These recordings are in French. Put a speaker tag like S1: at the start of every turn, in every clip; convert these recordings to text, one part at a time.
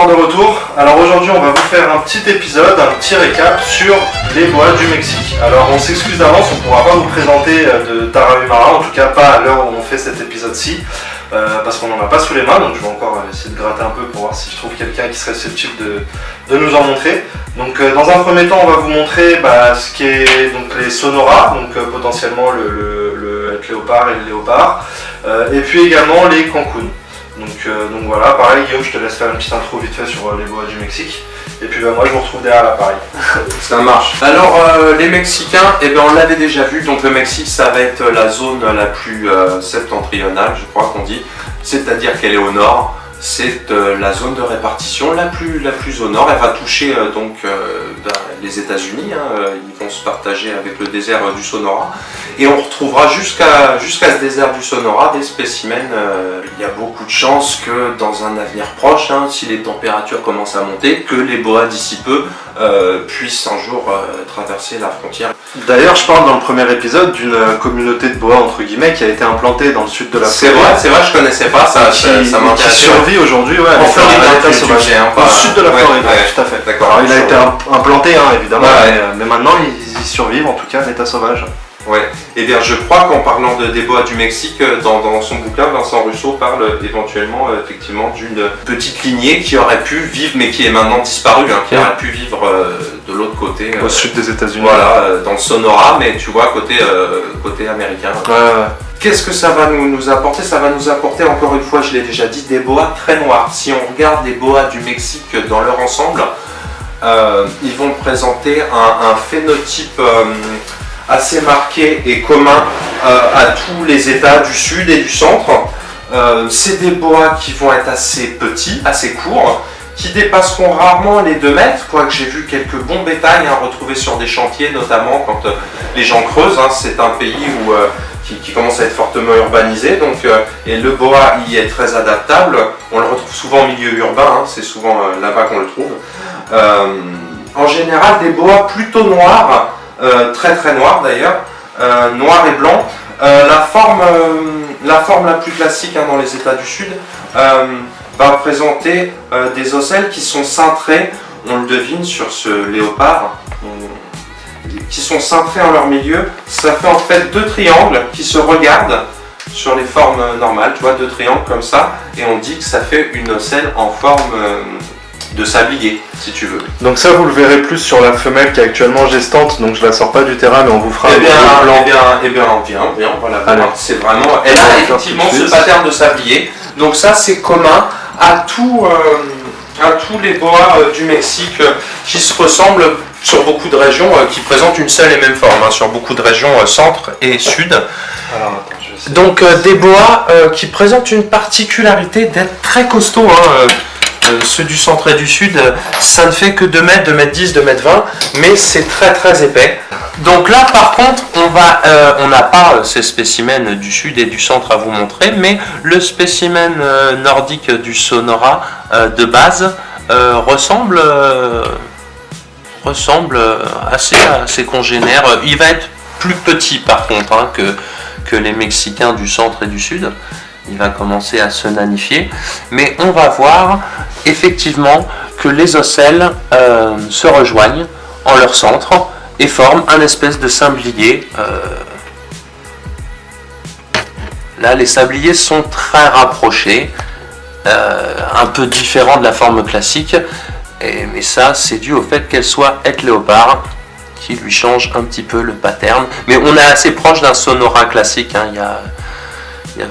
S1: encore de retour. Alors aujourd'hui on va vous faire un petit épisode, un petit récap sur les boas du Mexique. Alors on s'excuse d'avance, on ne pourra pas vous présenter de Tarahumara, en tout cas pas à l'heure où on fait cet épisode-ci, parce qu'on n'en a pas sous les mains, donc je vais encore essayer de gratter un peu pour voir si je trouve quelqu'un qui serait susceptible de nous en montrer. Donc dans un premier temps on va vous montrer ce qui est donc les sonoras, donc potentiellement le het léopard et le léopard, et puis également les Cancun. Donc voilà, pareil Guillaume, je te laisse faire une petite intro vite fait sur les boas du Mexique. Et puis moi je vous retrouve derrière l'appareil.
S2: Ça marche. Alors les Mexicains, on l'avait déjà vu, donc le Mexique ça va être la zone la plus septentrionale, je crois qu'on dit, c'est-à-dire qu'elle est au nord. C'est la zone de répartition la plus au nord. Elle va toucher les États-Unis. Ils vont se partager avec le désert du Sonora. Et on retrouvera jusqu'à ce désert du Sonora des spécimens. Il y a beaucoup de chances que dans un avenir proche, si les températures commencent à monter, que les boas d'ici peu puissent un jour traverser la frontière.
S1: D'ailleurs, je parle dans le premier épisode d'une communauté de boas entre guillemets qui a été implantée dans le sud de la Floride.
S2: C'est vrai, je connaissais pas ça. Ça m'intéresse.
S1: Qui survit aujourd'hui, en Floride, dans l'état sauvage. Au sud de la Floride, tout à fait.
S2: D'accord.
S1: Alors, il a été implanté, évidemment, mais maintenant ils y survivent, en tout cas, à l'état sauvage.
S2: Ouais. Eh bien, je crois qu'en parlant des boas du Mexique, dans son bouquin, Vincent Russo parle éventuellement effectivement d'une petite lignée qui aurait pu vivre, mais qui est maintenant disparue, qui aurait pu vivre de l'autre côté.
S1: Au sud des États-Unis.
S2: Voilà, dans le Sonora, mais tu vois, côté américain.
S1: Ouais.
S2: Qu'est-ce que ça va nous apporter? Ça va nous apporter, encore une fois, je l'ai déjà dit, des boas très noirs. Si on regarde les boas du Mexique dans leur ensemble, ils vont présenter un phénotype assez marqué et commun à tous les États du sud et du centre. C'est des boas qui vont être assez petits, assez courts, qui dépasseront rarement les 2 mètres, quoique j'ai vu quelques bons bétails retrouvés sur des chantiers, notamment quand les gens creusent. C'est un pays qui commence à être fortement urbanisé, et le boa y est très adaptable. On le retrouve souvent en milieu urbain, c'est souvent là-bas qu'on le trouve. En général, des boas plutôt noirs, très très noirs d'ailleurs, noir et blanc. La forme la plus classique dans les États du Sud va présenter des ocelles qui sont cintrées, on le devine sur ce léopard, qui sont cintrés en leur milieu. Ça fait en fait 2 triangles qui se regardent sur les formes normales, tu vois, 2 triangles comme ça, et on dit que ça fait une ocelle en forme de sablier, si tu veux.
S1: Donc ça, vous le verrez plus sur la femelle qui est actuellement gestante, donc je la sors pas du terrain, mais on vous fera
S2: viens, voilà. C'est vraiment, elle a effectivement ce pattern de sablier, donc ça c'est commun à tous les boas du Mexique qui se ressemblent sur beaucoup de régions, qui présentent une seule et même forme, sur beaucoup de régions centre et sud.
S1: Alors, attends,
S2: donc des boas qui présentent une particularité d'être très costauds. Ceux du centre et du sud, ça ne fait que 2 mètres, 2 mètres 10, 2 mètres 20, mais c'est très très épais. Donc là par contre, on n'a pas ces spécimens du sud et du centre à vous montrer, mais le spécimen nordique du Sonora de base ressemble assez congénère. Il va être plus petit par contre que les Mexicains du centre et du sud. Il va commencer à se nanifier, mais on va voir effectivement que les ocelles se rejoignent en leur centre et forment un espèce de sablier. Là, les sabliers sont très rapprochés, un peu différents de la forme classique, mais ça, c'est dû au fait qu'elle soit het léopard, qui lui change un petit peu le pattern. Mais on est assez proche d'un Sonora classique, il n'y a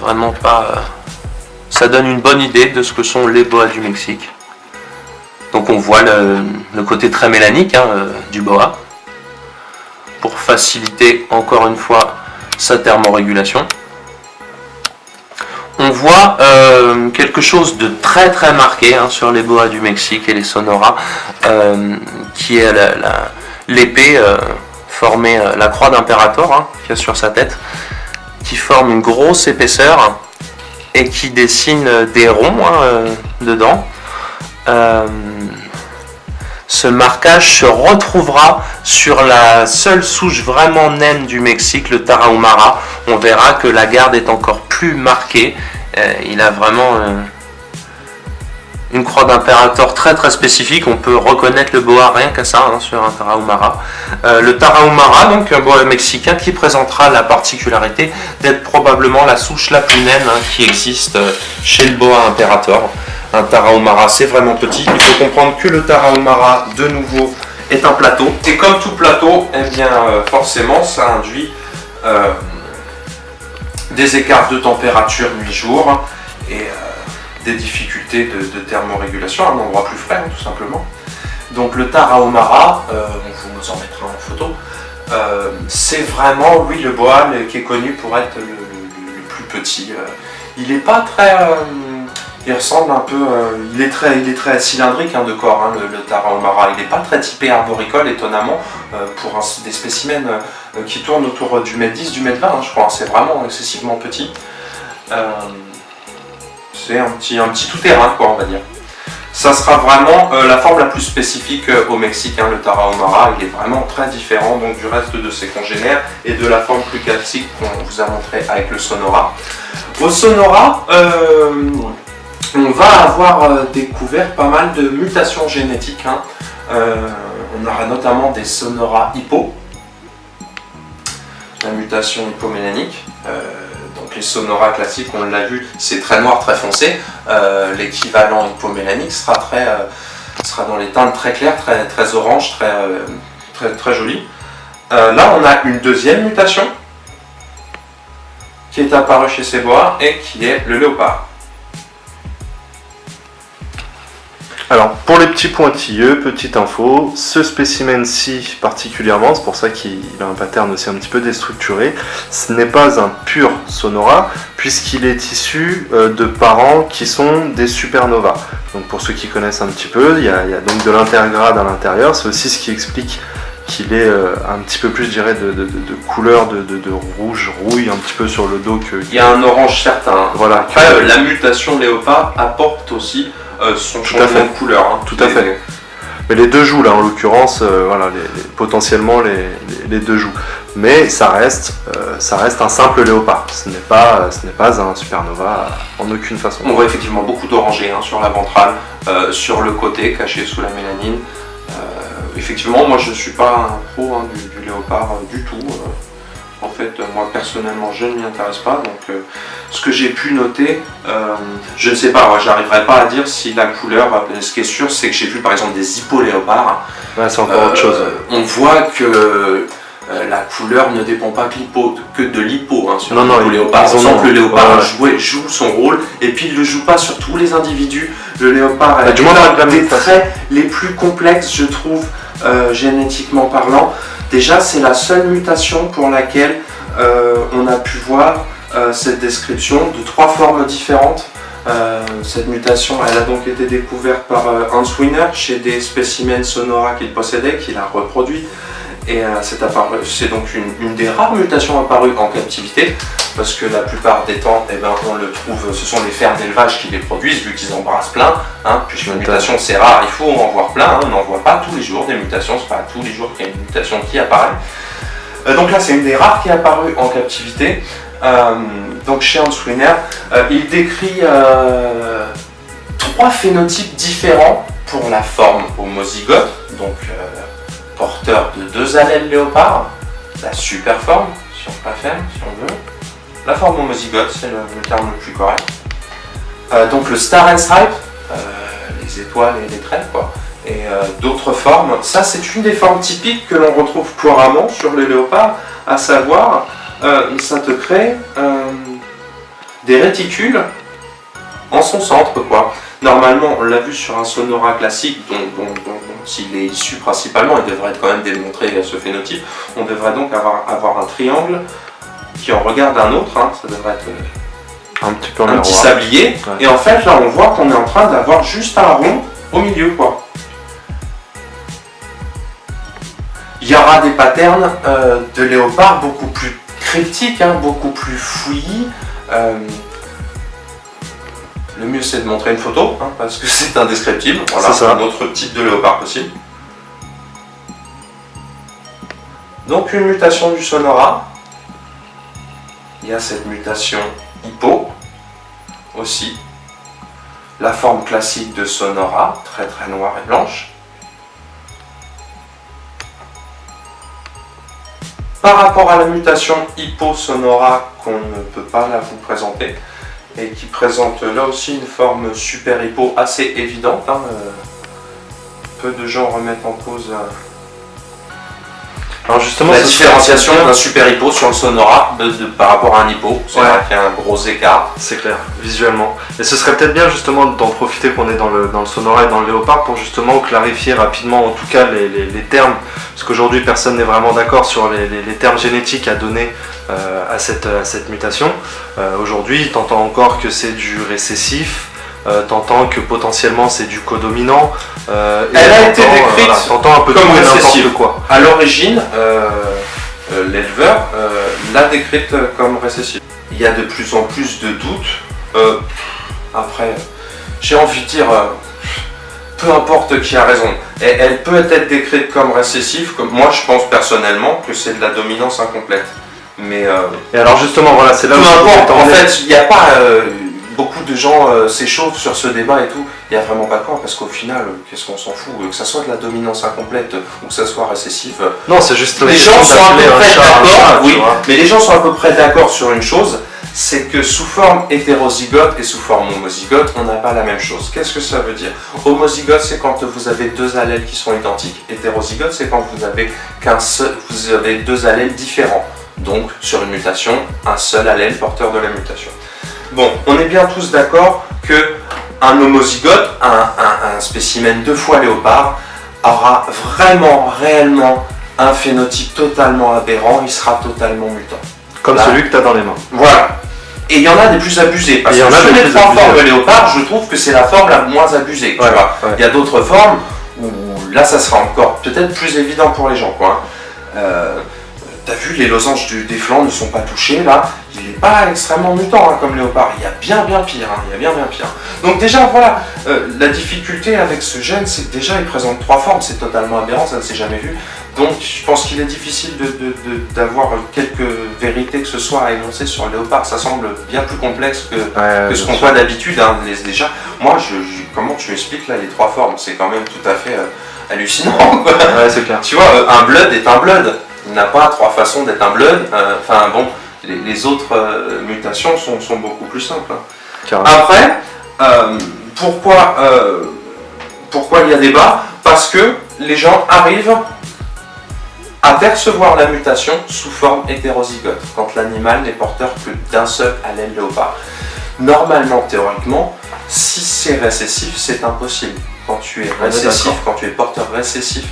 S2: vraiment pas... Ça donne une bonne idée de ce que sont les boas du Mexique. Donc on voit le côté très mélanique du boa, pour faciliter encore une fois sa thermorégulation. On voit quelque chose de très très marqué sur les boas du Mexique et les Sonora, qui est l'épée formée, la croix d'impérator qu'il y a sur sa tête, qui forme une grosse épaisseur et qui dessine des ronds dedans. Ce marquage se retrouvera sur la seule souche vraiment naine du Mexique, le Tarahumara. On verra que la garde est encore plus marquée. Il a vraiment une croix d'impérator très très spécifique. On peut reconnaître le boa rien qu'à ça sur un Tarahumara. Le Tarahumara, donc un boa mexicain qui présentera la particularité d'être probablement la souche la plus naine qui existe chez le boa impérator. Un Tarahumara, c'est vraiment petit. Il faut comprendre que le Tarahumara, de nouveau, est un plateau. Et comme tout plateau, eh bien, forcément, ça induit des écarts de température nuit-jour et des difficultés de thermorégulation à un endroit plus frais, tout simplement. Donc le Tarahumara, on vous en mettra en photo, c'est vraiment, lui, le boa qui est connu pour être le plus petit. Il n'est pas très... il ressemble un peu... il est très cylindrique de corps, le Tarahumara. Il n'est pas très typé arboricole, étonnamment, pour des spécimens qui tournent autour du mètre 10, du mètre 20, je crois. C'est vraiment excessivement petit. C'est un petit tout-terrain, quoi, on va dire. Ça sera vraiment la forme la plus spécifique au Mexique, le Tarahumara. Il est vraiment très différent donc, du reste de ses congénères et de la forme plus classique qu'on vous a montré avec le Sonora. Au Sonora, on va avoir découvert pas mal de mutations génétiques. On aura notamment des Sonora hippo, la mutation hypomélénique. Donc les Sonora classiques, on l'a vu, c'est très noir, très foncé. L'équivalent hypomélanique sera dans les teintes très claires, très orange, très joli. Là, on a une deuxième mutation qui est apparue chez ces boas et qui est le léopard.
S1: Alors, pour les petits pointilleux, petite info, ce spécimen-ci particulièrement, c'est pour ça qu'il a un pattern aussi un petit peu déstructuré, ce n'est pas un pur Sonora, puisqu'il est issu de parents qui sont des supernovas. Donc pour ceux qui connaissent un petit peu, il y a donc de l'intergrade à l'intérieur, c'est aussi ce qui explique qu'il est un petit peu plus, je dirais, de couleur de rouge, rouille un petit peu sur le dos que...
S2: Il y a un orange certain.
S1: Voilà.
S2: Après, la mutation léopard apporte aussi son changement de couleur.
S1: Tout à fait. Mais les deux joues là en l'occurrence, voilà, potentiellement les deux joues. Mais ça reste un simple léopard. Ce n'est pas un supernova en aucune façon.
S2: On voit effectivement beaucoup d'orangé sur la ventrale, sur le côté caché sous la mélanine. Effectivement, moi je ne suis pas un pro du léopard du tout. En fait, moi personnellement, je ne m'y intéresse pas. Donc, ce que j'ai pu noter, je ne sais pas, j'arriverai pas à dire si la couleur. Ce qui est sûr, c'est que j'ai vu par exemple des hippoléopards.
S1: Ouais, c'est encore autre chose.
S2: On voit que la couleur ne dépend pas que de l'hippo. Sur le léopard. On sent que le léopard joue son rôle et puis il ne le joue pas sur tous les individus. Le léopard a des traits les plus complexes, je trouve, génétiquement parlant. Déjà, c'est la seule mutation pour laquelle on a pu voir cette description de 3 formes différentes. Cette mutation, elle a donc été découverte par Hans Wiener chez des spécimens Sonora qu'il possédait, qu'il a reproduit. Et c'est donc une des rares mutations apparues en captivité, parce que la plupart des temps, on le trouve, ce sont les fermes d'élevage qui les produisent, vu qu'ils embrassent plein, puisque une mutation c'est rare, il faut en voir plein, on n'en voit pas tous les jours des mutations, c'est pas tous les jours qu'il y a une mutation qui apparaît. Donc là c'est une des rares qui est apparue en captivité. Donc chez Hans Wiener, il décrit 3 phénotypes différents pour la forme homozygote, donc porteur de 2 allèles léopard, la super forme, si on préfère, si on veut. La forme homozygote, c'est le terme le plus correct. Donc le Star and Stripe, les étoiles et les traits, quoi. Et d'autres formes. Ça, c'est une des formes typiques que l'on retrouve couramment sur les léopards, à savoir, ça te crée des réticules en son centre, quoi. Normalement, on l'a vu sur un Sonora classique, dont s'il est issu principalement, il devrait quand même démontrer ce phénotype. On devrait donc avoir un triangle qui en regarde un autre, ça devrait être
S1: un petit peu
S2: un petit sablier. Ouais. Et en fait, là, on voit qu'on est en train d'avoir juste un rond au milieu, quoi. Il y aura des patterns de léopard beaucoup plus cryptiques, beaucoup plus fouillis. Le mieux c'est de montrer une photo, parce que c'est indescriptible. Voilà, c'est un autre type de léopard possible. Donc une mutation du Sonora. Il y a cette mutation hippo aussi. la forme classique de Sonora, très très noire et blanche. Par rapport à la mutation Hippo Sonora qu'on ne peut pas là vous présenter, et qui présente là aussi une forme super hippo assez évidente. Hein, peu de gens remettent en cause
S1: Alors justement,
S2: la
S1: ce
S2: différenciation
S1: serait-
S2: d'un super hippo sur le Sonora par rapport à un hippo. C'est
S1: Ouais.
S2: vrai qu'il y a un gros écart.
S1: C'est clair, visuellement. Et ce serait peut-être bien justement d'en profiter qu'on est dans le Sonora et dans le Léopard pour justement clarifier rapidement en tout cas les termes, parce qu'aujourd'hui personne n'est vraiment d'accord sur les termes génétiques à donner à cette mutation. Aujourd'hui, t'entends encore que c'est du récessif, t'entends que potentiellement c'est du codominant.
S2: Elle a été décrite
S1: t'entends un peu
S2: comme
S1: tout et
S2: récessive.
S1: n'importe quoi.
S2: À l'origine, l'éleveur l'a décrite comme récessive. Il y a de plus en plus de doutes. Après, j'ai envie de dire, peu importe qui a raison. Elle peut être décrite comme récessive. Comme moi, je pense personnellement que c'est de la dominance incomplète. Mais
S1: Et alors justement, voilà, c'est là
S2: peu
S1: où je
S2: importe.
S1: voulais
S2: En
S1: t'emmener.
S2: fait, il n'y a pas beaucoup de gens s'échauffent sur ce débat et tout. Il n'y a vraiment pas de camp parce qu'au final, qu'est-ce qu'on s'en fout, que ça soit de la dominance incomplète ou que ça soit récessif.
S1: Non, c'est juste
S2: Les gens sont à peu près d'accord, oui,
S1: tu vois.
S2: mais les gens sont à peu près d'accord sur une chose, c'est que sous forme hétérozygote et sous forme homozygote, on n'a pas la même chose. Qu'est-ce que ça veut dire? Homozygote, c'est quand vous avez deux allèles qui sont identiques. Hétérozygote, c'est quand vous avez deux allèles différents. Donc, sur une mutation, un seul allèle porteur de la mutation. Bon, on est bien tous d'accord que un homozygote, un spécimen 2 fois léopard, aura vraiment, réellement un phénotype totalement aberrant, il sera totalement mutant.
S1: Comme
S2: Là.
S1: celui que tu as dans les mains.
S2: Voilà. Et il y en a des plus abusés, parce
S1: Et il y
S2: que
S1: en a
S2: sur
S1: des
S2: les
S1: plus
S2: trois
S1: abusés,
S2: formes de
S1: ouais.
S2: léopard, je trouve que c'est la forme la moins abusée. Tu
S1: Ouais,
S2: vois.
S1: ouais.
S2: Il y a d'autres formes où là, ça sera encore peut-être plus évident pour les gens. Quoi. T'as vu, les losanges des flancs ne sont pas touchés, là. Il n'est pas extrêmement mutant hein, comme léopard. Il y a bien pire. Hein. Il y a bien pire. Donc déjà, voilà, la difficulté avec ce gène, c'est que déjà, il présente trois formes. C'est totalement aberrant, ça ne s'est jamais vu. Donc je pense qu'il est difficile d'avoir quelques vérités que ce soit à énoncer sur le léopard. Ça semble bien plus complexe que ce qu'on voit d'habitude. Hein. Déjà, moi, comment tu expliques là les trois formes? C'est quand même tout à fait hallucinant. Quoi.
S1: Ouais, c'est clair.
S2: Tu vois, un blood est un blood. Il n'a pas trois façons d'être un blood. Enfin bon, les autres mutations sont beaucoup plus simples. Hein.
S1: Carrément.
S2: Après, pourquoi il y a débat? Parce que les gens arrivent à percevoir la mutation sous forme hétérozygote, quand l'animal n'est porteur que d'un seul allèle léopard. Normalement, théoriquement, si c'est récessif, c'est impossible. Quand tu es récessif, quand tu es porteur récessif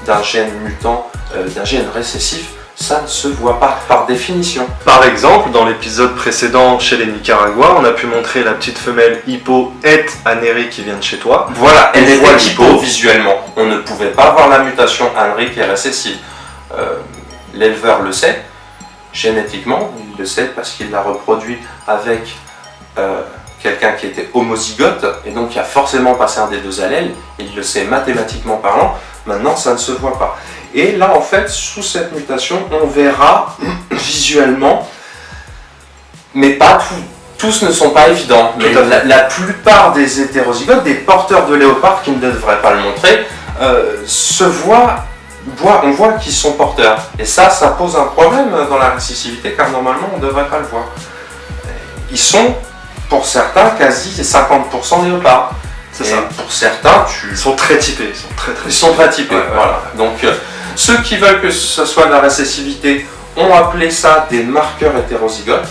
S2: d'un gène mutant, d'un gène récessif, ça ne se voit pas par définition.
S1: Par exemple, dans l'épisode précédent chez les Nicaraguas, on a pu montrer la petite femelle Hippo et Anéri qui vient de chez toi.
S2: Voilà, elle
S1: On voit
S2: était
S1: l'hippo.
S2: hypo visuellement. On ne pouvait pas voir la mutation Henry qui est récessive. L'éleveur le sait, génétiquement, il le sait parce qu'il l'a reproduit avec quelqu'un qui était homozygote et donc qui a forcément passé un des deux allèles, il le sait mathématiquement parlant, maintenant ça ne se voit pas. Et là en fait, sous cette mutation, on verra visuellement, mais pas tous ne sont pas évidents, mais
S1: Tout à fait.
S2: la plupart des hétérozygotes, des porteurs de léopard qui ne devraient pas le montrer, on voit qu'ils sont porteurs. Et ça pose un problème dans la récessivité, car normalement, on ne devrait pas le voir. Ils sont, pour certains, quasi 50% léopards.
S1: C'est
S2: Et
S1: ça.
S2: pour certains,
S1: Ils sont très typés, ils sont très
S2: ils sont très typés.
S1: Ouais,
S2: Voilà. Donc, ceux qui veulent que ce soit de la récessivité ont appelé ça des marqueurs hétérozygotes.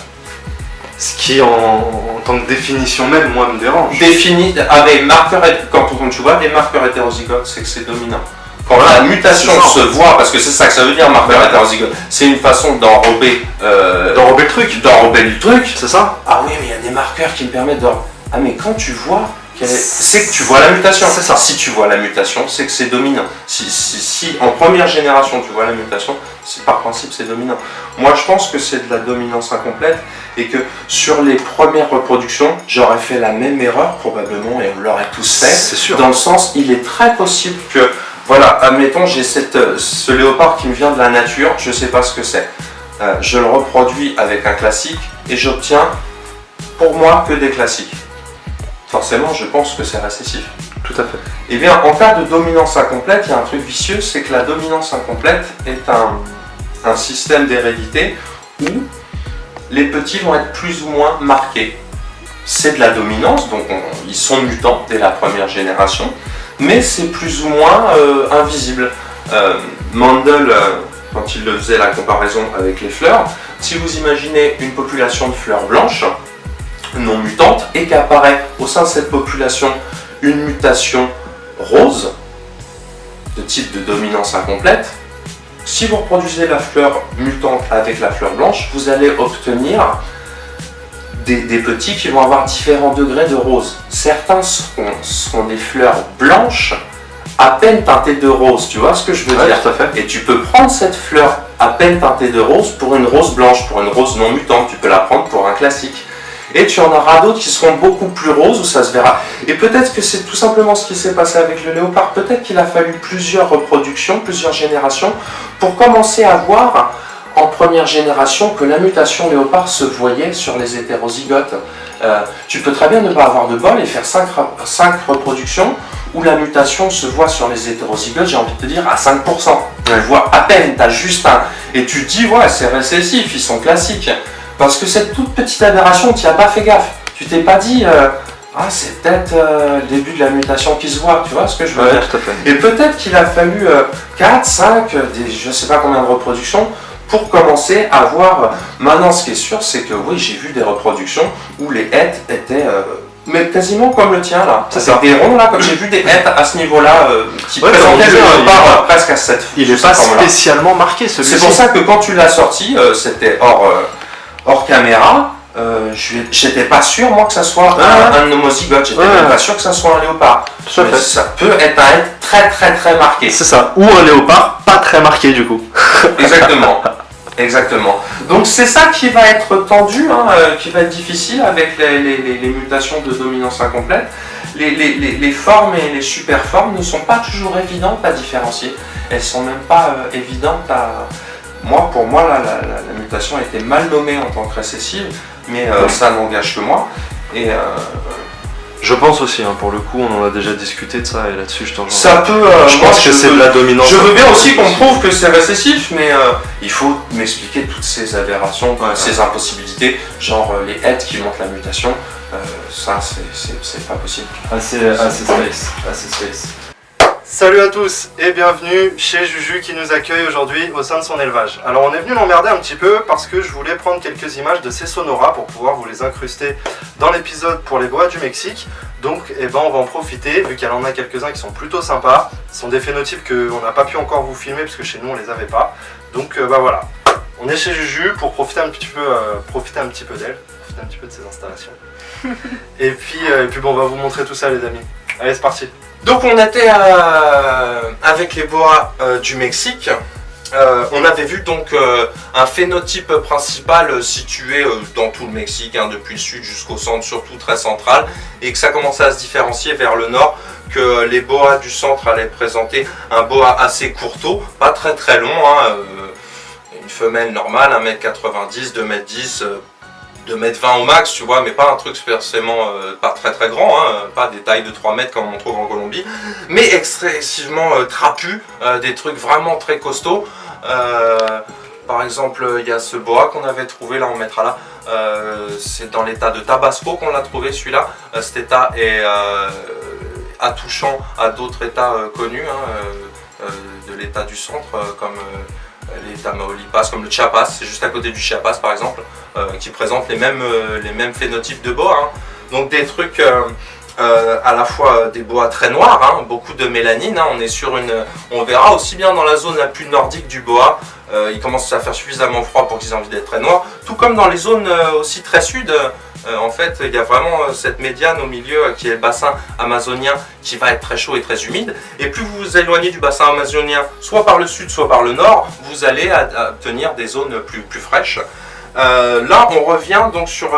S1: Ce qui, en tant que définition même, moi, me dérange.
S2: Définis avec marqueurs, quand tu vois des marqueurs hétérozygotes, c'est que c'est dominant. Quand la mutation
S1: c'est ça.
S2: se voit, parce que c'est ça que ça veut dire marqueur hétérozygote, c'est une façon d'enrober
S1: D'enrober le truc.
S2: d'enrober le truc.
S1: C'est ça?
S2: Ah oui, mais il y a des marqueurs qui me permettent de... Ah mais quand tu vois, c'est que tu vois la mutation.
S1: C'est ça.
S2: Si tu vois la mutation, c'est que c'est dominant. Si en première génération tu vois la mutation, c'est par principe c'est dominant. Moi je pense que c'est de la dominance incomplète et que sur les premières reproductions, j'aurais fait la même erreur probablement et on l'aurait tous fait.
S1: C'est sûr.
S2: Dans le sens, il est très possible que, voilà, admettons j'ai ce léopard qui me vient de la nature, je sais pas ce que c'est. Je le reproduis avec un classique et j'obtiens pour moi que des classiques. forcément je pense que c'est récessif.
S1: Tout à fait.
S2: Eh bien, en cas de dominance incomplète, il y a un truc vicieux, c'est que la dominance incomplète est un système d'hérédité où les petits vont être plus ou moins marqués. C'est de la dominance, donc ils sont mutants dès la première génération, mais c'est plus ou moins invisible. Mendel, quand il faisait la comparaison avec les fleurs, si vous imaginez une population de fleurs blanches, non mutantes, et qu'apparaît au sein de cette population une mutation rose, de type de dominance incomplète, si vous reproduisez la fleur mutante avec la fleur blanche, vous allez obtenir des petits qui vont avoir différents degrés de rose. Certains seront des fleurs blanches à peine teintées de rose, tu vois ce que je veux dire?
S1: Tout à fait.
S2: Et tu peux prendre cette fleur à peine teintée de rose pour une rose blanche, pour une rose non mutante, tu peux la prendre pour un classique. Et tu en auras d'autres qui seront beaucoup plus roses où ça se verra. Et peut-être que c'est tout simplement ce qui s'est passé avec le léopard. Peut-être qu'il a fallu plusieurs reproductions, plusieurs générations pour commencer à voir en première génération que la mutation léopard se voyait sur les hétérozygotes. Tu peux très bien ne pas avoir de bol et faire 5 reproductions où la mutation se voit sur les hétérozygotes, j'ai envie de te dire, à 5%. Tu le vois à peine, tu as juste un... Et tu te dis, ouais, c'est récessif, ils sont classiques. Parce que cette toute petite aberration, tu n'y as pas fait gaffe. Tu t'es pas dit, c'est peut-être le début de la mutation qui se voit, tu vois ce que je veux dire?
S1: Tout à fait.
S2: Et peut-être qu'il a fallu 4, 5, je ne sais pas combien de reproductions pour commencer à voir. Maintenant, ce qui est sûr, c'est que oui, j'ai vu des reproductions où les hêtres étaient mais quasiment comme le tien là.
S1: C'est ça.
S2: Des ronds là, comme j'ai vu des hêtres à ce niveau-là qui présentaient le léopard presque à 7.
S1: Il n'est pas spécialement marqué celui-ci.
S2: C'est pour ça que quand tu l'as sorti, c'était hors caméra. J'étais pas sûr moi que ça soit un homozygote, j'étais même pas sûr que ça soit un léopard. Ça peut être un être très très très marqué.
S1: C'est ça, ou un léopard pas très marqué du coup.
S2: Exactement. Exactement. Donc c'est ça qui va être tendu, qui va être difficile avec les mutations de dominance incomplète. Les formes et les superformes ne sont pas toujours évidentes à différencier. Elles sont même pas évidentes à... Pour moi, la mutation a été mal nommée en tant que récessive, mais ça n'engage que moi. Et
S1: je pense aussi, pour le coup, on en a déjà discuté de ça et là-dessus, je t'en rejoins.
S2: Ça peut.
S1: Je pense que c'est de la dominance.
S2: Je veux bien aussi qu'on prouve que c'est récessif, mais il faut m'expliquer toutes ces aberrations, ces impossibilités, genre les hêtres qui montrent la mutation. Ça, c'est pas possible.
S1: Assez space. Salut à tous et bienvenue chez Juju qui nous accueille aujourd'hui au sein de son élevage. Alors on est venu l'emmerder un petit peu parce que je voulais prendre quelques images de ces sonoras pour pouvoir vous les incruster dans l'épisode pour les boas du Mexique. Donc on va en profiter vu qu'il y en a quelques-uns qui sont plutôt sympas. Ce sont des phénotypes qu'on n'a pas pu encore vous filmer parce que chez nous on les avait pas. Donc voilà, on est chez Juju pour profiter un petit peu d'elle, profiter un petit peu de ses installations. et puis on va vous montrer tout ça les amis. Allez c'est parti.
S2: Donc on était avec les boas du Mexique. On avait vu donc un phénotype principal situé dans tout le Mexique, depuis le sud jusqu'au centre, surtout très central, et que ça commençait à se différencier vers le nord, que les boas du centre allaient présenter un boa assez courteau, pas très très long, une femelle normale, 1m90, 2m10, 2m20 au max, tu vois, mais pas un truc forcément pas très très grand, pas des tailles de 3 mètres comme on trouve en Colombie, mais excessivement trapu, des trucs vraiment très costauds. Par exemple, il y a ce boa qu'on avait trouvé, là on mettra là, c'est dans l'état de Tabasco qu'on l'a trouvé celui-là. Cet état est attouchant à d'autres états connus de l'état du centre, comme les Tamaulipas, comme le Chiapas, c'est juste à côté du Chiapas par exemple, qui présentent les mêmes phénotypes de boa. Donc des trucs à la fois des boas très noirs, beaucoup de mélanine, on est sur on verra aussi bien dans la zone la plus nordique du boa, il commence à faire suffisamment froid pour qu'ils aient envie d'être très noirs, tout comme dans les zones aussi très sud. En fait, il y a vraiment cette médiane au milieu qui est le bassin amazonien qui va être très chaud et très humide. Et plus vous vous éloignez du bassin amazonien, soit par le sud, soit par le nord, vous allez obtenir des zones plus fraîches. Là, on revient donc sur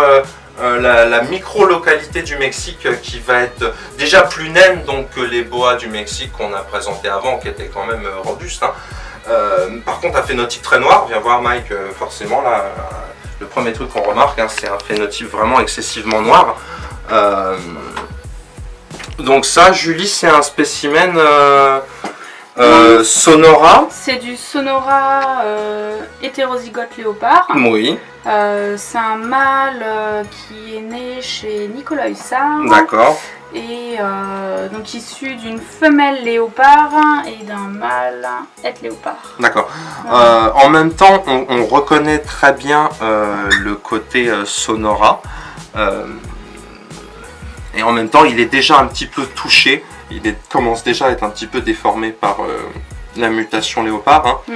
S2: la micro-localité du Mexique qui va être déjà plus naine donc, que les boas du Mexique qu'on a présenté avant, qui étaient quand même robustes. Par contre, un phénotype très noir, viens voir Mike, forcément là. Le premier truc qu'on remarque, c'est un phénotype vraiment excessivement noir. Donc ça, Julie, c'est un spécimen Sonora.
S3: C'est du Sonora hétérozygote léopard.
S2: Oui.
S3: C'est un mâle qui est né chez Nicolas Hussard.
S2: D'accord.
S3: Et donc issu d'une femelle léopard et d'un mâle léopard.
S2: D'accord. En même temps, on reconnaît très bien le côté Sonora. Et en même temps, il est déjà un petit peu touché. Commence déjà à être un petit peu déformé par la mutation léopard. Hein.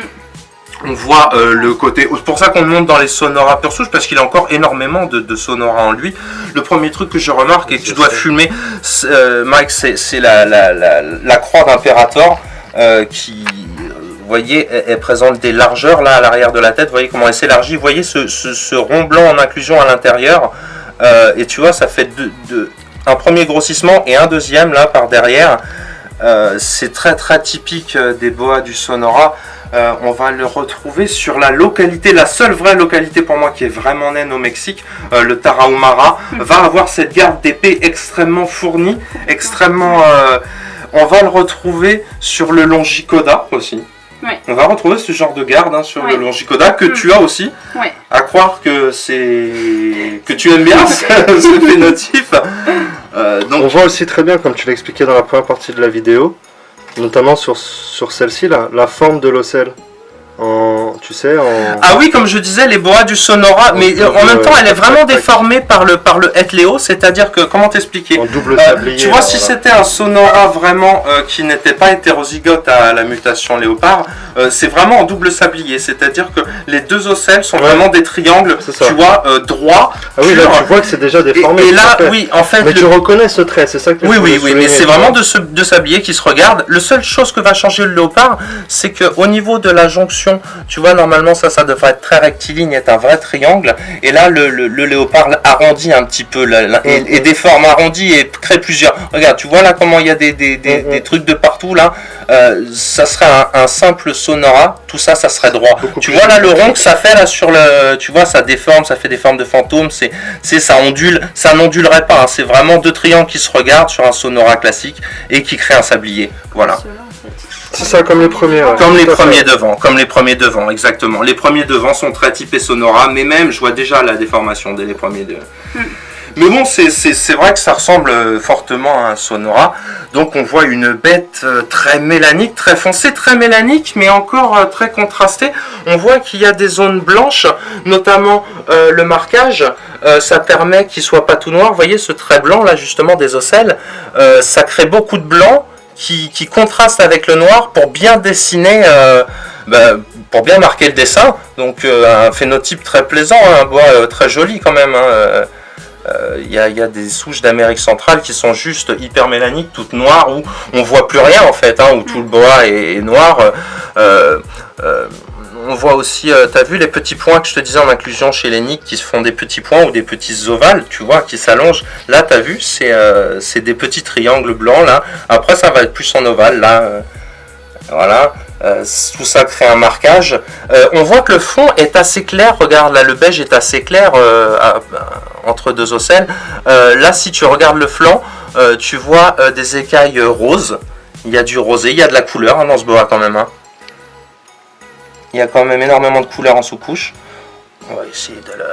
S2: On voit le côté... C'est pour ça qu'on le montre dans les Sonora pure souche, parce qu'il a encore énormément de Sonora en lui. Le premier truc que je remarque et que tu dois filmer, Mike, c'est la croix d'Imperator qui... Vous voyez, elle présente des largeurs là à l'arrière de la tête. Vous voyez comment elle s'élargit. Vous voyez ce rond blanc en inclusion à l'intérieur. Et tu vois, ça fait un premier grossissement et un deuxième là par derrière. C'est très très typique des boas du Sonora. On va le retrouver sur la localité, la seule vraie localité pour moi qui est vraiment naine au Mexique, le Tarahumara, va avoir cette garde d'épée extrêmement fournie, extrêmement... on va le retrouver sur le Longicoda aussi.
S3: Ouais.
S2: On va retrouver ce genre de garde sur le Longicoda que tu as aussi.
S3: Ouais.
S2: À croire que tu aimes bien ce phénotype.
S1: Donc... On voit aussi très bien, comme tu l'as expliqué dans la première partie de la vidéo, notamment sur celle-ci, la forme de l'ocelle.
S2: Ah oui, comme je disais, les boas du Sonora, mais en même temps, elle est vraiment déformée par le Hétléo, c'est-à-dire que, comment t'expliquer,
S1: en double sablier.
S2: Tu vois, si c'était un Sonora vraiment qui n'était pas hétérozygote à la mutation léopard, c'est vraiment en double sablier, c'est-à-dire que les deux ocelles sont vraiment des triangles, tu vois, droits.
S1: Ah oui, là, tu vois que c'est déjà déformé.
S2: Et là, oui, en fait...
S1: Mais tu reconnais ce trait, c'est ça que
S2: Oui, mais c'est vraiment deux sabliers qui se regardent. La seule chose que va changer le léopard, c'est qu'au niveau de la jonction, tu vois, normalement ça devrait être très rectiligne, être un vrai triangle, et là le léopard arrondit un petit peu et déforme, arrondit et crée plusieurs. Regarde, tu vois là comment il y a des trucs de partout là. Ça serait un simple Sonora, tout ça serait droit. Tu vois là le rond que ça fait là sur le, tu vois, ça déforme, ça fait des formes de fantômes, ça ondule, ça n'ondulerait pas, hein. C'est vraiment deux triangles qui se regardent sur un Sonora classique et qui créent un sablier, voilà.
S1: C'est ça, comme les premiers. Ouais.
S2: Comme les premiers devants, exactement. Les premiers devants sont très typés Sonora, mais même, je vois déjà la déformation dès les premiers deux. Mais bon, c'est vrai que ça ressemble fortement à un Sonora. Donc on voit une bête très mélanique, très foncée, très mélanique, mais encore très contrastée. On voit qu'il y a des zones blanches, notamment le marquage. Ça permet qu'il ne soit pas tout noir. Vous voyez ce trait blanc là, justement, des ocelles. Ça crée beaucoup de blanc. Qui contraste avec le noir pour bien dessiner, pour bien marquer le dessin. Donc un phénotype très plaisant, hein, un bois très joli quand même. Il y a des souches d'Amérique centrale qui sont juste hyper mélaniques, toutes noires, où on voit plus rien en fait, hein, où tout le bois est noir. On voit aussi, tu as vu les petits points que je te disais en inclusion chez les niques qui se font des petits points ou des petits ovales, tu vois, qui s'allongent. Là, tu as vu, c'est des petits triangles blancs, là. Après, ça va être plus en ovale, là. Voilà. Tout ça crée un marquage. On voit que le fond est assez clair. Regarde, là, le beige est assez clair entre deux ocelles. Là, si tu regardes le flanc, tu vois des écailles roses. Il y a du rosé, il y a de la couleur hein, dans ce boa quand même. Hein. Il y a quand même énormément de couleurs en sous-couche. On va essayer de le...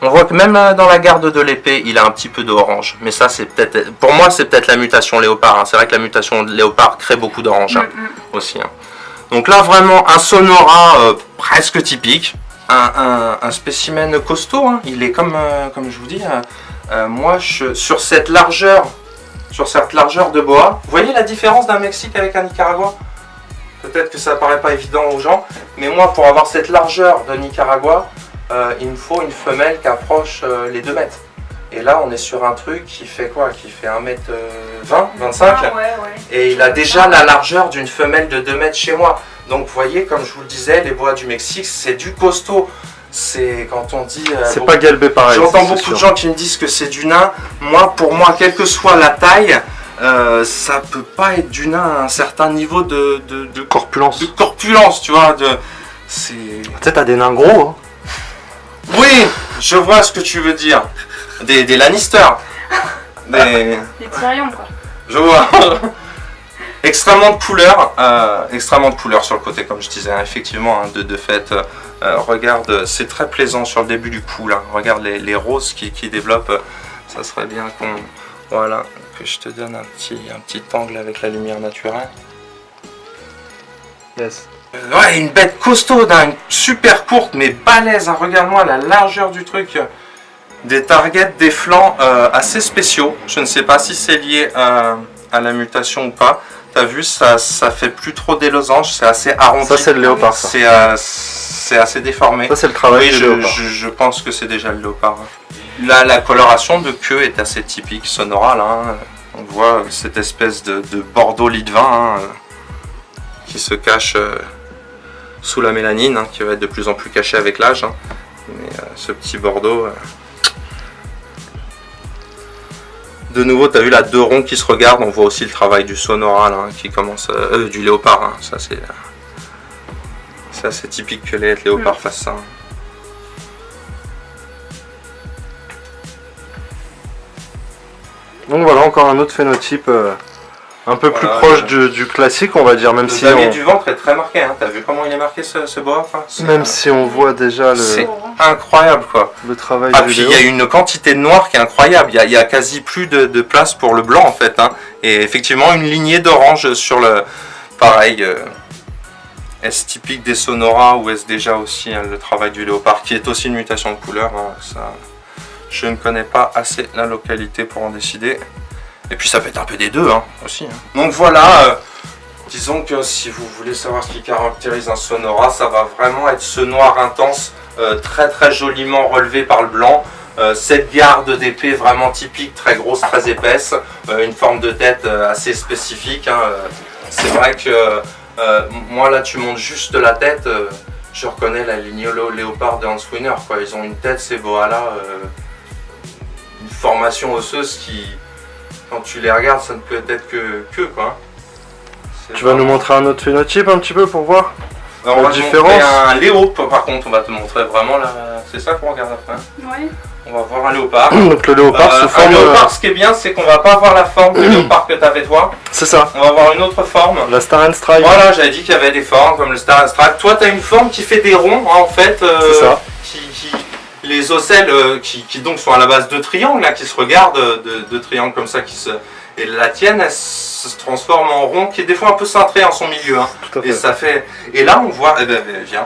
S2: On voit que même dans la garde de l'épée, il a un petit peu d'orange. Mais ça, c'est peut-être... Pour moi, c'est peut-être la mutation léopard. Hein. C'est vrai que la mutation léopard crée beaucoup d'orange hein, aussi. Hein. Donc là, vraiment, un Sonora presque typique. Un spécimen costaud. Hein. Il est comme je vous dis, moi, sur cette largeur de boa, vous voyez la différence d'un Mexique avec un Nicaragua ? Peut-être que ça paraît pas évident aux gens, mais moi, pour avoir cette largeur de Nicaragua, il me faut une femelle qui approche les 2 mètres. Et là, on est sur un truc qui fait quoi? Qui fait 1m20, 25 et il a déjà la largeur d'une femelle de 2 mètres chez moi. Donc, vous voyez, comme je vous le disais, les bois du Mexique, c'est du costaud. C'est quand on dit...
S1: c'est pas galbé pareil.
S2: J'entends beaucoup de gens qui me disent que c'est du nain. Pour moi, quelle que soit la taille... ça peut pas être du nain à un certain niveau de corpulence. De corpulence, tu vois.
S1: Peut-être t'as des nains gros. Hein.
S2: Oui, je vois ce que tu veux dire. Des Lannister.
S3: Des Tyrion, quoi.
S2: Je vois. Extrêmement de couleurs sur le côté, comme je disais, hein, effectivement, hein, de fait. Regarde, c'est très plaisant sur le début du cou, là. Regarde les roses qui développent. Ça serait bien voilà, que je te donne un petit angle avec la lumière naturelle.
S1: Yes.
S2: Ouais, une bête costaud, hein, super courte, mais balèze. Hein. Regarde-moi la largeur du truc. Des targets, des flancs assez spéciaux. Je ne sais pas si c'est lié à la mutation ou pas. T'as vu, ça fait plus trop des losanges, c'est assez arrondi.
S1: Ça, c'est le léopard, ça.
S2: C'est assez déformé.
S1: Ça, c'est le travail du léopard.
S2: Je pense que c'est déjà le léopard. Là, la coloration de queue est assez typique, Sonora. Là, hein. On voit cette espèce de bordeaux lit de vin hein, qui se cache sous la mélanine, hein, qui va être de plus en plus caché avec l'âge. Hein. Mais ce petit bordeaux... De nouveau, tu as vu là deux ronds qui se regardent. On voit aussi le travail du Sonora là, qui commence, du léopard. Hein. Ça c'est assez typique que les léopards fassent ça. Hein.
S1: Donc voilà, encore un autre phénotype un peu plus proche du classique, on va dire, même si
S2: le du ventre est très marqué. Hein. T'as vu comment il est marqué ce boa enfin,
S1: même si on voit déjà
S2: c'est incroyable quoi.
S1: Le travail
S2: ah
S1: du
S2: puis
S1: léo.
S2: Il y a une quantité de noir qui est incroyable. Il y a quasi plus de place pour le blanc en fait. Hein. Et effectivement une lignée d'orange sur le... Pareil, est-ce typique des Sonora ou est-ce déjà aussi hein, le travail du léopard qui est aussi une mutation de couleur. Hein. Ça, je ne connais pas assez la localité pour en décider. Et puis ça peut être un peu des deux hein, aussi. Hein. Donc voilà, disons que si vous voulez savoir ce qui caractérise un Sonora, ça va vraiment être ce noir intense, très très joliment relevé par le blanc. Cette garde d'épée vraiment typique, très grosse, très épaisse, une forme de tête assez spécifique. Hein. C'est vrai que moi là tu montes juste la tête, je reconnais la lignée léopard de Hans Winner. Quoi. Ils ont une tête ces boas là, une formation osseuse qui... Quand tu les regardes, ça ne peut être que quoi.
S1: Tu vas nous montrer un autre phénotype un petit peu pour voir
S2: alors, on va différence. Un léopard, par contre, on va te montrer vraiment là. C'est ça qu'on regarde après.
S3: Oui.
S2: On va voir un léopard.
S1: Donc le léopard sous forme.
S2: Un léopard, ce qui est bien, c'est qu'on va pas avoir la forme du léopard que tu avais toi. C'est ça. On va avoir une autre forme.
S1: La Star and Strike.
S2: Voilà, j'avais dit qu'il y avait des formes comme le Star and Strike. Toi, tu as une forme qui fait des ronds hein, en fait.
S1: C'est ça.
S2: Les ocelles qui donc sont à la base de triangles, là, qui se regardent, de triangles comme ça, et la tienne, elle se transforme en rond, qui est des fois un peu cintré en son milieu. Hein.
S1: Tout à fait.
S2: Et ça fait. Et là, on voit. Eh ben, viens.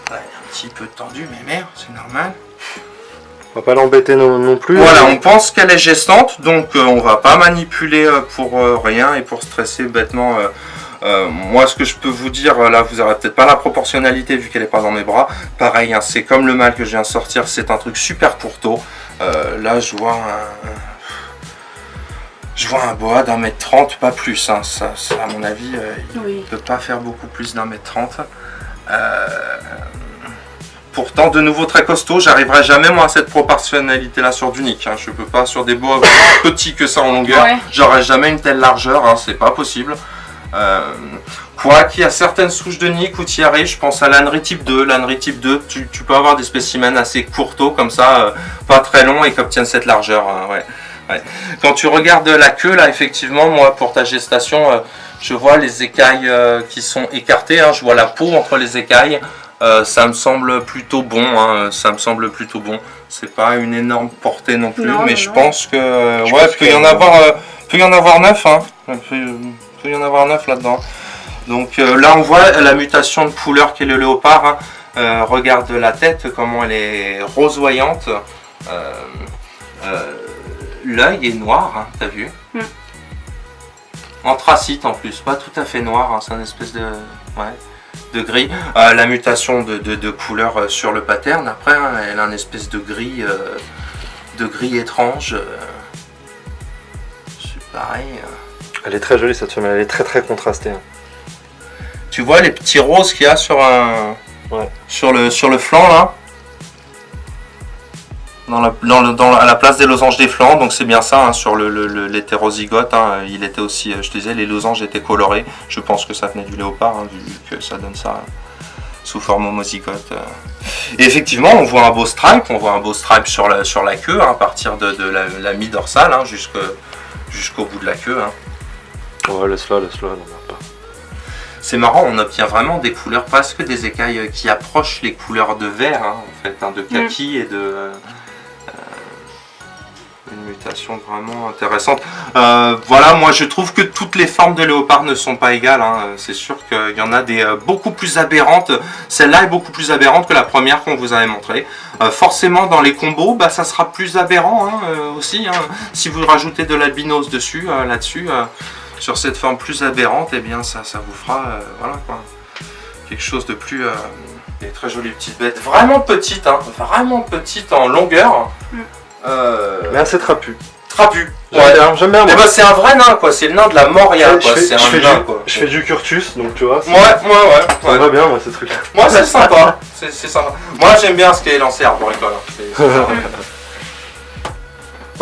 S2: Elle est un petit peu tendue, mais merde, c'est normal.
S1: On va pas l'embêter non plus.
S2: Voilà, on pense qu'elle est gestante, donc on va pas manipuler pour rien et pour stresser bêtement. Moi, ce que je peux vous dire, là, vous n'aurez peut-être pas la proportionnalité vu qu'elle n'est pas dans mes bras. Pareil, hein, c'est comme le mâle que je viens de sortir, c'est un truc super courteau. Là, je vois un boa d'1m30, pas plus. Hein. Ça, à mon avis, il ne peut pas faire beaucoup plus d'1m30. Pourtant, de nouveau très costaud, j'arriverai jamais moi à cette proportionnalité-là sur du nick. Hein. Je peux pas sur des boas petits que ça en longueur. Ouais. J'aurai jamais une telle largeur, hein, c'est pas possible. Quoi qu'il y a certaines souches de nick où tu y arrives, je pense à l'ânerie type 2. L'ânerie type 2, tu peux avoir des spécimens assez courteaux comme ça, pas très longs et qui obtiennent cette largeur. Ouais. Quand tu regardes la queue, là, effectivement, moi, pour ta gestation, je vois les écailles qui sont écartées. Hein, je vois la peau entre les écailles. Ça me semble plutôt bon. Hein, ça me semble plutôt bon. C'est pas une énorme portée non plus, mais je pense que peut y en avoir 9. Hein. Il y en avoir 9 là-dedans. Donc là on voit la mutation de couleur qu'est le léopard. Hein. Regarde la tête, comment elle est rosoyante. L'œil est noir, hein, t'as vu? Anthracite en plus, pas tout à fait noir, hein, c'est une espèce de gris. La mutation de couleur sur le pattern, après hein, elle a une espèce de gris étrange. C'est pareil.
S1: Elle est très jolie cette femelle, elle est très très contrastée. Hein.
S2: Tu vois les petits roses qu'il y a sur sur le flanc là, à la place des losanges des flancs, donc c'est bien ça hein, sur l'hétérozygote. Hein, il était aussi, je te disais, les losanges étaient colorés. Je pense que ça venait du léopard, hein, vu que ça donne sous forme homozygote. Et effectivement, on voit un beau stripe, sur la queue, hein, à partir de la mi-dorsale, hein, jusqu'au bout de la queue. Hein.
S1: Ouais, laisse-la, elle n'en meurt pas.
S2: C'est marrant, on obtient vraiment des couleurs, presque des écailles qui approchent les couleurs de vert, hein, en fait, hein, de kaki et de... une mutation vraiment intéressante. Voilà, moi je trouve que toutes les formes de léopard ne sont pas égales. Hein. C'est sûr qu'il y en a des beaucoup plus aberrantes. Celle-là est beaucoup plus aberrante que la première qu'on vous avait montrée. Forcément, dans les combos, ça sera plus aberrant hein, aussi. Hein. Si vous rajoutez de l'albinos dessus, là-dessus, sur cette forme plus aberrante, eh bien ça vous fera voilà, quoi, quelque chose de plus... des très jolies petites bêtes. Vraiment petites, hein, vraiment petites en longueur.
S1: Mais assez trapu.
S2: Trapu.
S1: J'aime bien.
S2: Eh ben, c'est un vrai nain, quoi. C'est le nain de la Moria, quoi. C'est un nain, quoi.
S1: Je fais du Curtus, donc tu vois.
S2: Ouais.
S1: Ça va bien, moi, ces trucs-là.
S2: Moi, c'est sympa. C'est sympa. Moi, j'aime bien ce qui est lancé arboricole.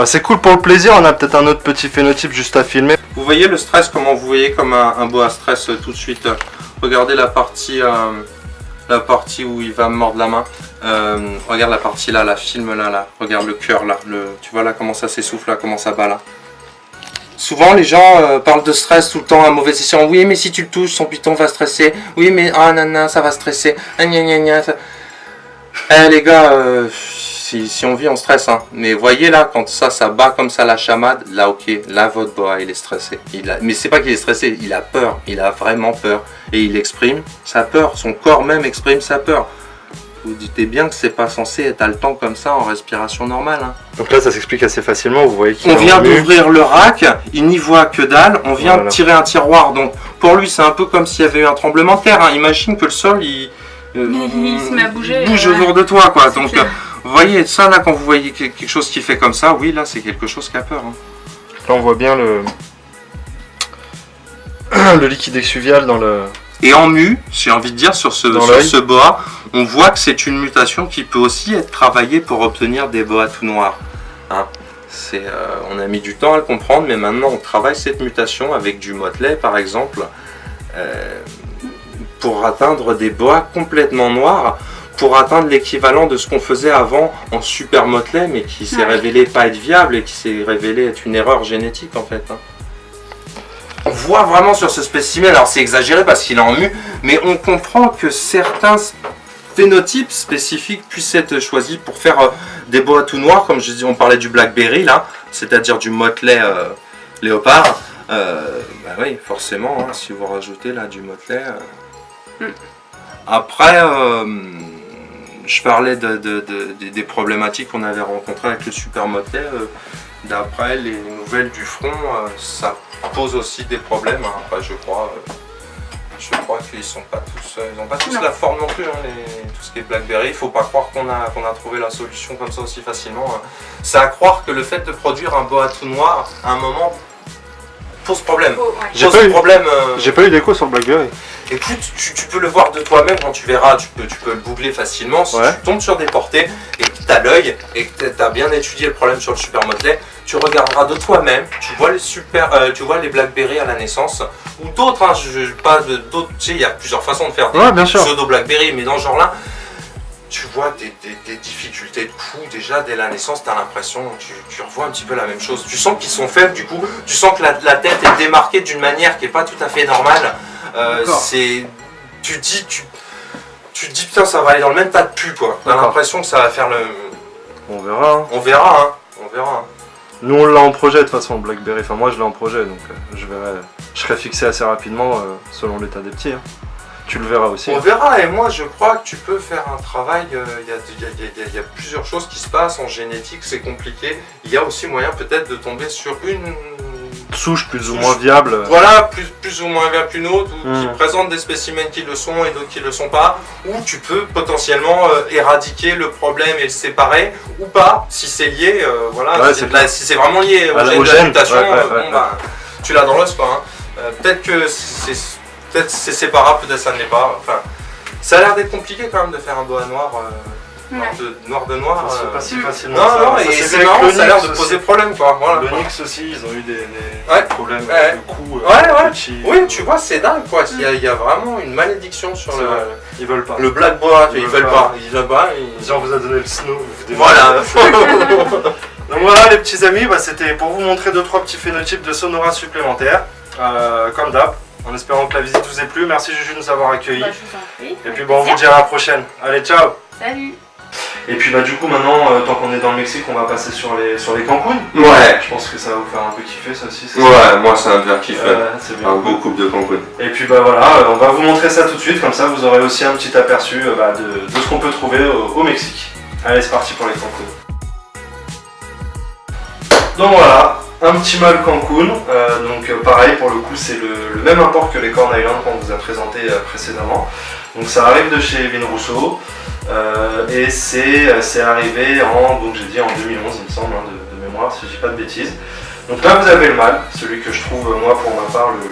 S1: C'est cool pour le plaisir. On a peut-être un autre petit phénotype juste à filmer.
S2: Vous voyez le stress, comment vous voyez comme un boa stress tout de suite. Regardez la partie où il va me mordre la main. Regarde la partie là, la filme là, regarde le cœur là, tu vois là comment ça s'essouffle là, comment ça bat là. Souvent les gens parlent de stress tout le temps à mauvais escient. Oui mais si tu le touches, son python va stresser. Oui mais nanana, ça va stresser. Ça... les gars, si on vit on stresse hein. Mais voyez là, quand ça bat comme ça la chamade, là ok, là votre boa il est stressé. Mais c'est pas qu'il est stressé, il a peur, il a vraiment peur. Et il exprime sa peur, son corps même exprime sa peur. Vous dites bien que c'est pas censé être haletant comme ça en respiration normale. Hein.
S1: Donc là ça s'explique assez facilement, vous voyez qu'il
S2: on vient d'ouvrir le rack, il n'y voit que dalle, on vient de tirer un tiroir. Donc pour lui c'est un peu comme s'il y avait eu un tremblement de terre. Hein. Imagine que le sol il
S3: se met à bouger.
S2: Bouge autour de toi quoi. Donc vous voyez ça là quand vous voyez quelque chose qui fait comme ça, oui là c'est quelque chose qui a peur. Hein.
S1: Là on voit bien le liquide exuvial dans le...
S2: Et en mu, j'ai envie de dire, sur ce boa, on voit que c'est une mutation qui peut aussi être travaillée pour obtenir des boas tout noirs. Hein. On a mis du temps à le comprendre, mais maintenant on travaille cette mutation avec du motelet par exemple, pour atteindre des boas complètement noirs, pour atteindre l'équivalent de ce qu'on faisait avant en super motelet, mais qui s'est révélé pas être viable et qui s'est révélé être une erreur génétique en fait. Hein. On voit vraiment sur ce spécimen, alors c'est exagéré parce qu'il est en mu, mais on comprend que certains phénotypes spécifiques puissent être choisis pour faire des boas tout noirs, comme je dis, on parlait du blackberry là, c'est-à-dire du motelet léopard. Oui, forcément, hein, si vous rajoutez là du motelet. Après, je parlais des problématiques qu'on avait rencontrées avec le super motelet. D'après les nouvelles du front, ça pose aussi des problèmes. Hein. Après, je crois qu'ils n'ont pas tous la forme non plus. Hein, tout ce qui est Blackberry, il ne faut pas croire qu'on a trouvé la solution comme ça aussi facilement. Hein. C'est à croire que le fait de produire un boa tout noir, à un moment, pose problème.
S1: J'ai pas eu d'écho sur le Blackberry.
S2: Écoute, tu peux le voir de toi-même quand tu verras, tu peux le googler facilement. Si tu tombes sur des portées et que tu as l'œil et que tu as bien étudié le problème sur le super motelet, tu regarderas de toi-même, tu vois les Blackberry à la naissance ou d'autres, hein, tu sais, il y a plusieurs façons de faire des pseudo Blackberry, mais dans ce genre-là, tu vois des difficultés de coups déjà dès la naissance, tu as l'impression, tu revois un petit peu la même chose. Tu sens qu'ils sont faibles du coup, tu sens que la tête est démarquée d'une manière qui n'est pas tout à fait normale. Tu dis putain ça va aller dans le même tas de pu quoi. T'as l'impression que ça va faire le...
S1: On verra. Hein.
S2: On verra. Hein.
S1: Nous on l'a en projet de toute façon Blackberry, enfin moi je l'ai en projet donc je serai fixé assez rapidement selon l'état des petits. Hein. Tu le verras aussi.
S2: On verra et moi je crois que tu peux faire un travail, il y a plusieurs choses qui se passent en génétique, c'est compliqué. Il y a aussi moyen peut-être de tomber sur une
S1: souche plus ou moins viable.
S2: Voilà, plus ou moins viable qu'une autre, ou qui présente des spécimens qui le sont et d'autres qui ne le sont pas, ou tu peux potentiellement éradiquer le problème et le séparer, ou pas, si c'est lié, si c'est vraiment lié au gène de la mutation, tu l'as dans l'os quoi. Hein. Peut-être que c'est séparable, peut-être ça ne l'est pas. Enfin, ça a l'air d'être compliqué quand même de faire un boa noir. noir de noir.
S1: C'est pas si facilement
S2: Non,
S1: ça.
S2: non,
S1: Ça
S2: et
S1: s'est
S2: c'est
S1: fait avec
S2: marrant, ça a l'air
S1: l'Onyx
S2: de
S1: aussi.
S2: poser problème quoi. Voilà.
S1: L'Onyx aussi, ils ont eu des
S2: Ouais.
S1: problèmes
S2: Ouais.
S1: avec le cou.
S2: Ouais.
S1: petit.
S2: Oui, tu vois, c'est dingue quoi. Il y a vraiment une malédiction sur
S1: C'est vrai. Ils veulent pas.
S2: le Black Boa. Ils veulent pas.
S1: Genre, vous a donné le snow.
S2: Voilà.
S1: Donc voilà les petits amis, c'était pour vous montrer 2-3 petits phénotypes de Sonora supplémentaires, comme d'hab, en espérant que la visite vous ait plu. Merci Juju de nous avoir accueillis.
S3: Bah, je vous en prie.
S1: Et puis on vous dit à la prochaine. Allez, ciao.
S3: Salut.
S1: Et puis du coup maintenant, tant qu'on est dans le Mexique, on va passer sur les Cancun.
S2: Ouais.
S1: Je pense que ça va vous faire un peu kiffer ça aussi.
S2: Ouais, moi ça va me faire kiffer.
S1: C'est bien.
S2: Un beau couple de Cancun.
S1: Et puis voilà, on va vous montrer ça tout de suite, comme ça vous aurez aussi un petit aperçu de ce qu'on peut trouver au Mexique. Allez, c'est parti pour les Cancun. Donc voilà, un petit mâle Cancun, donc pareil pour le coup c'est le même import que les Corn Island qu'on vous a présenté précédemment. Donc ça arrive de chez Vin Rousseau et c'est arrivé donc j'ai dit en 2011 il me semble, de mémoire si je dis pas de bêtises. Donc là vous avez le mâle, celui que je trouve moi pour ma part le